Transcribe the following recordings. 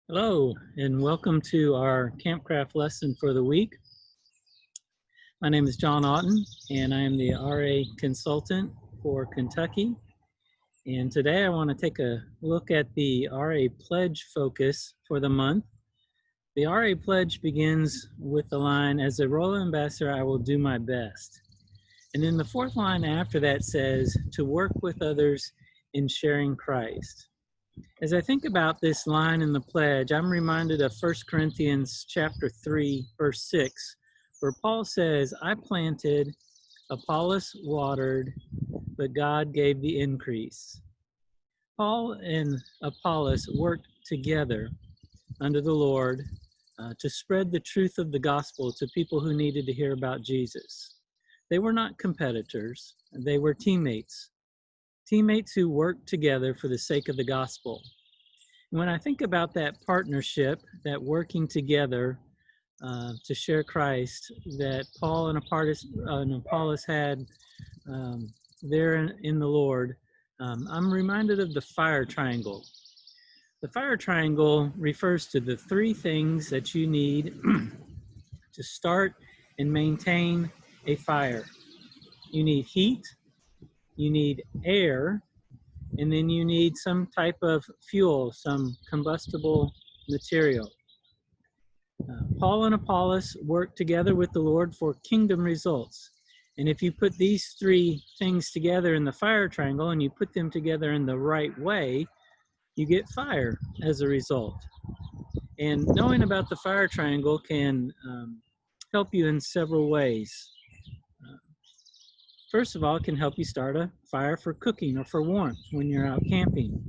Hello, and welcome to our Campcraft lesson for the week. My name is John Otten, and I am the RA consultant for Kentucky. And today I want to take a look at the RA pledge focus for the month. The RA pledge begins with the line, "As a Royal Ambassador, I will do my best." And then the fourth line after that says, "To work with others in sharing Christ." As I think about this line in the pledge, I'm reminded of 1 Corinthians chapter 3, verse 6, where Paul says, "I planted, Apollos watered, but God gave the increase." Paul and Apollos worked together under the Lord to spread the truth of the gospel to people who needed to hear about Jesus. They were not competitors, they were teammates who worked together for the sake of the gospel. When I think about that partnership, that working together to share Christ that Paul and Apollos had there in the Lord, I'm reminded of the fire triangle. The fire triangle refers to the three things that you need to start and maintain a fire. You need heat, you need air, and then you need some type of fuel, some combustible material. Paul and Apollos worked together with the Lord for kingdom results. And if you put these three things together in the fire triangle and you put them together in the right way, you get fire as a result. And knowing about the fire triangle can help you in several ways. First of all, it can help you start a fire for cooking or for warmth when you're out camping.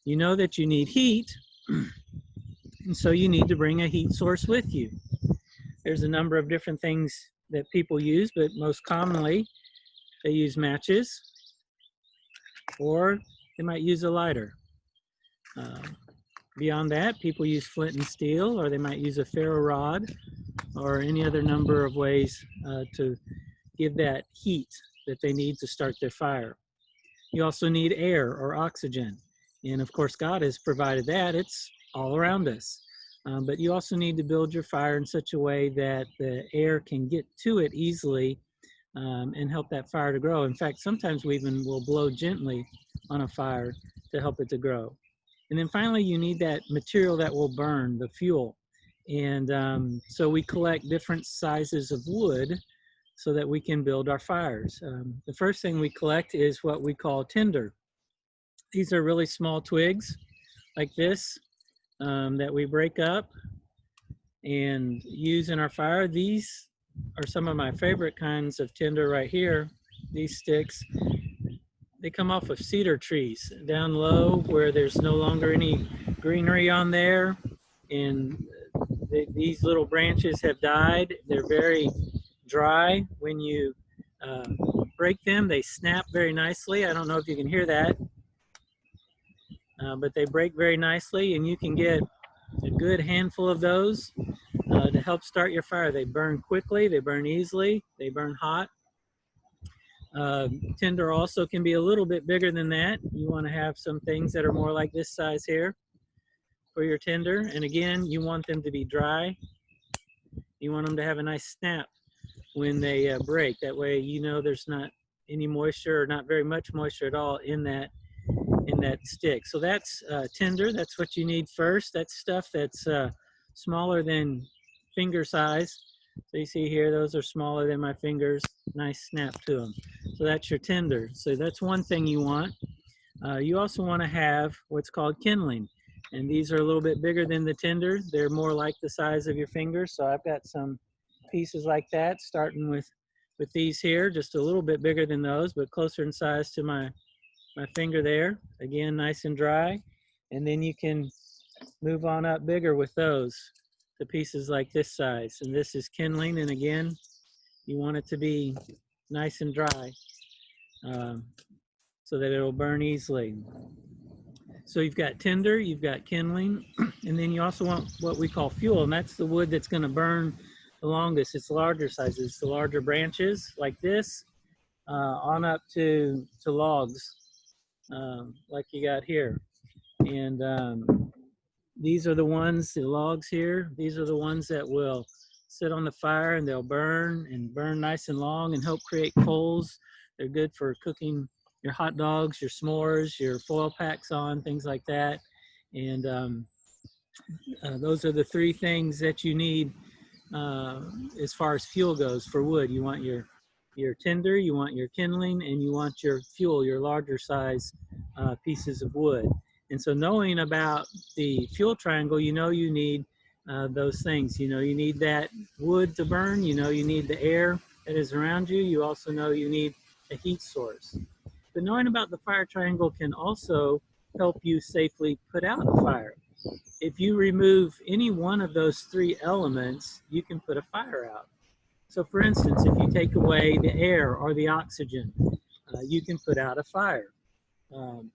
You know that you need heat, and so you need to bring a heat source with you. There's a number of different things that people use, but most commonly they use matches or they might use a lighter. Beyond that, people use flint and steel, or they might use a ferro rod or any other number of ways to give that heat that they need to start their fire. You also need air or oxygen. And of course, God has provided that. It's all around us. But you also need to build your fire in such a way that the air can get to it easily and help that fire to grow. In fact, sometimes we even will blow gently on a fire to help it to grow. And then finally, you need that material that will burn, the fuel. And so we collect different sizes of wood so that we can build our fires. The first thing we collect is what we call tinder. These are really small twigs like this that we break up and use in our fire. These are some of my favorite kinds of tinder right here. These sticks, they come off of cedar trees down low where there's no longer any greenery on there. And these little branches have died. They're very dry. When you break them, they snap very nicely. I don't know if you can hear that, but they break very nicely, and you can get a good handful of those to help start your fire. They burn quickly, they burn easily, they burn hot. Tinder also can be a little bit bigger than that. You want to have some things that are more like this size here for your tinder. And again, you want them to be dry. You want them to have a nice snap when they break. That way you know there's not any moisture or not very much moisture at all in that stick. So that's tinder. That's what you need first. That's stuff that's smaller than finger size. So you see here, those are smaller than my fingers. Nice snap to them. So that's your tinder. So that's one thing you want. You also want to have what's called kindling. And these are a little bit bigger than the tinder. They're more like the size of your fingers. So I've got some pieces like that, starting with these here, just a little bit bigger than those, but closer in size to my finger there. Again, nice and dry. And then you can move on up bigger with those to pieces like this size. And this is kindling. And again, you want it to be nice and dry so that it'll burn easily. So you've got tinder, you've got kindling, and then you also want what we call fuel, and that's the wood that's going to burn the longest. It's larger sizes, the larger branches like this, on up to logs like you got here. And these are the ones, the logs here, these are the ones that will sit on the fire and they'll burn and burn nice and long and help create coals. They're good for cooking your hot dogs, your s'mores, your foil packs on, things like that. And those are the three things that you need as far as fuel goes for wood. You want your tinder, you want your kindling, and you want your fuel, your larger size pieces of wood. And so knowing about the fuel triangle, you know you need those things. You know you need that wood to burn, you know you need the air that is around you, you also know you need a heat source. But knowing about the fire triangle can also help you safely put out a fire. If you remove any one of those three elements, you can put a fire out. So for instance, if you take away the air or the oxygen, you can put out a fire.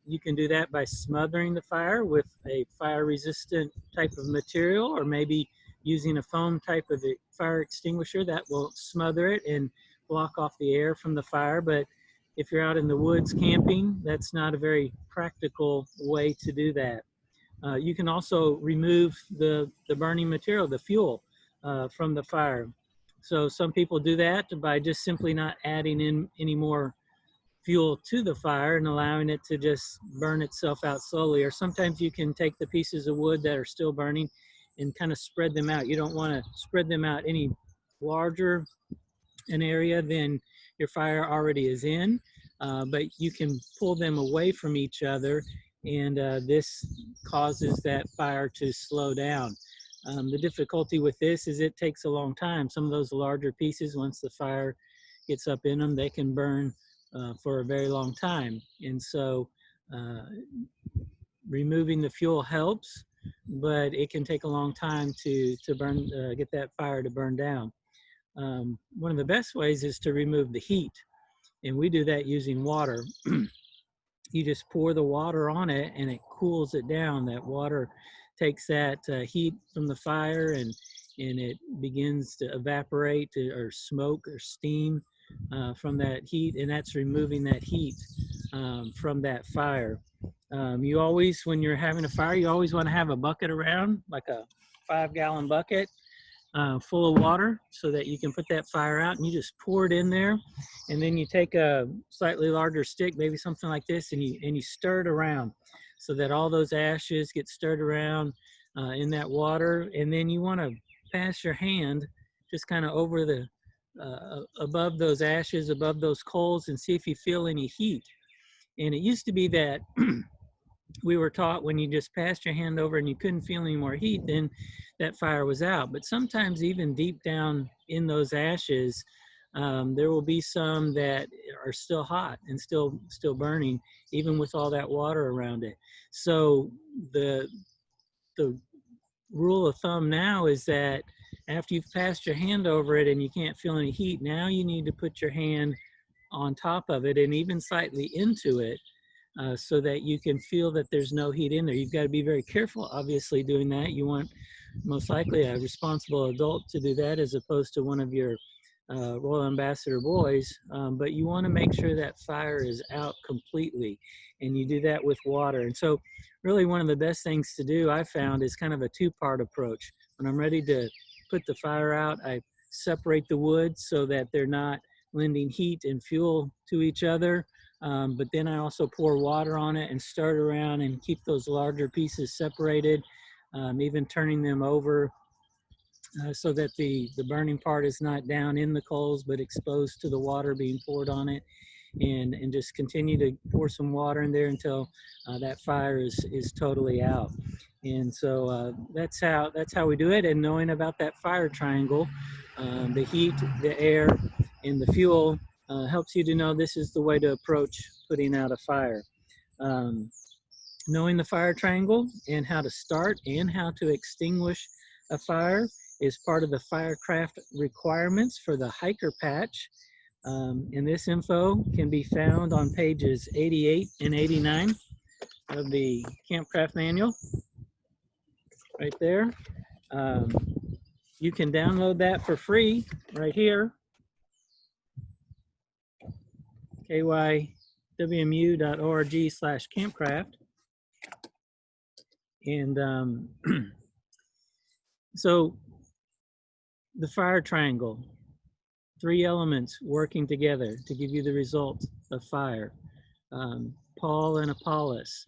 You can do that by smothering the fire with a fire-resistant type of material, or maybe using a foam type of fire extinguisher that will smother it and block off the air from the fire. But if you're out in the woods camping, that's not a very practical way to do that. You can also remove the burning material, the fuel, from the fire. So some people do that by just simply not adding in any more fuel to the fire and allowing it to just burn itself out slowly. Or sometimes you can take the pieces of wood that are still burning and kind of spread them out. You don't want to spread them out any larger an area than your fire already is in, but you can pull them away from each other, and this causes that fire to slow down. The difficulty with this is it takes a long time. Some of those larger pieces, once the fire gets up in them, they can burn for a very long time. And so removing the fuel helps, but it can take a long time to burn, get that fire to burn down. One of the best ways is to remove the heat, and we do that using water. You just pour the water on it and it cools it down. That water takes that heat from the fire, and it begins to evaporate or smoke or steam from that heat, and that's removing that heat from that fire. You always, when you're having a fire, you always want to have a bucket around, like a 5-gallon bucket full of water, so that you can put that fire out, and you just pour it in there, and then you take a slightly larger stick, maybe something like this, and you stir it around so that all those ashes get stirred around in that water. And then you want to pass your hand just kind of over the above those ashes, above those coals, and see if you feel any heat. And it used to be that we were taught when you just passed your hand over and you couldn't feel any more heat, then that fire was out. But sometimes even deep down in those ashes, there will be some that are still hot and still burning, even with all that water around it. So the rule of thumb now is that after you've passed your hand over it and you can't feel any heat, now you need to put your hand on top of it and even slightly into it, so that you can feel that there's no heat in there. You've got to be very careful, obviously, doing that. You want most likely a responsible adult to do that as opposed to one of your Royal Ambassador boys, but you want to make sure that fire is out completely, and you do that with water. And so really one of the best things to do, I found, is kind of a two-part approach. When I'm ready to put the fire out, I separate the wood so that they're not lending heat and fuel to each other. But then I also pour water on it and stir it around and keep those larger pieces separated, even turning them over so that the burning part is not down in the coals but exposed to the water being poured on it, and just continue to pour some water in there until that fire is totally out. And so that's how we do it. And knowing about that fire triangle, the heat, the air, and the fuel helps you to know this is the way to approach putting out a fire. Knowing the fire triangle and how to start and how to extinguish a fire is part of the Firecraft requirements for the hiker patch. And this info can be found on pages 88 and 89 of the Campcraft manual, right there. You can download that for free right here, kywmu.org/campcraft. And so the fire triangle, 3 elements working together to give you the result of fire. Paul and Apollos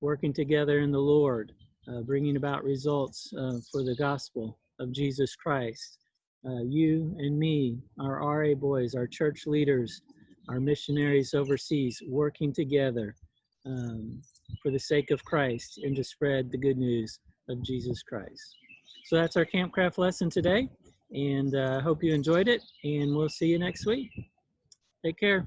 working together in the Lord, bringing about results for the gospel of Jesus Christ. You and me, our RA boys, our church leaders, our missionaries overseas, working together for the sake of Christ and to spread the good news of Jesus Christ. So that's our Campcraft lesson today, and I hope you enjoyed it, and we'll see you next week. Take care.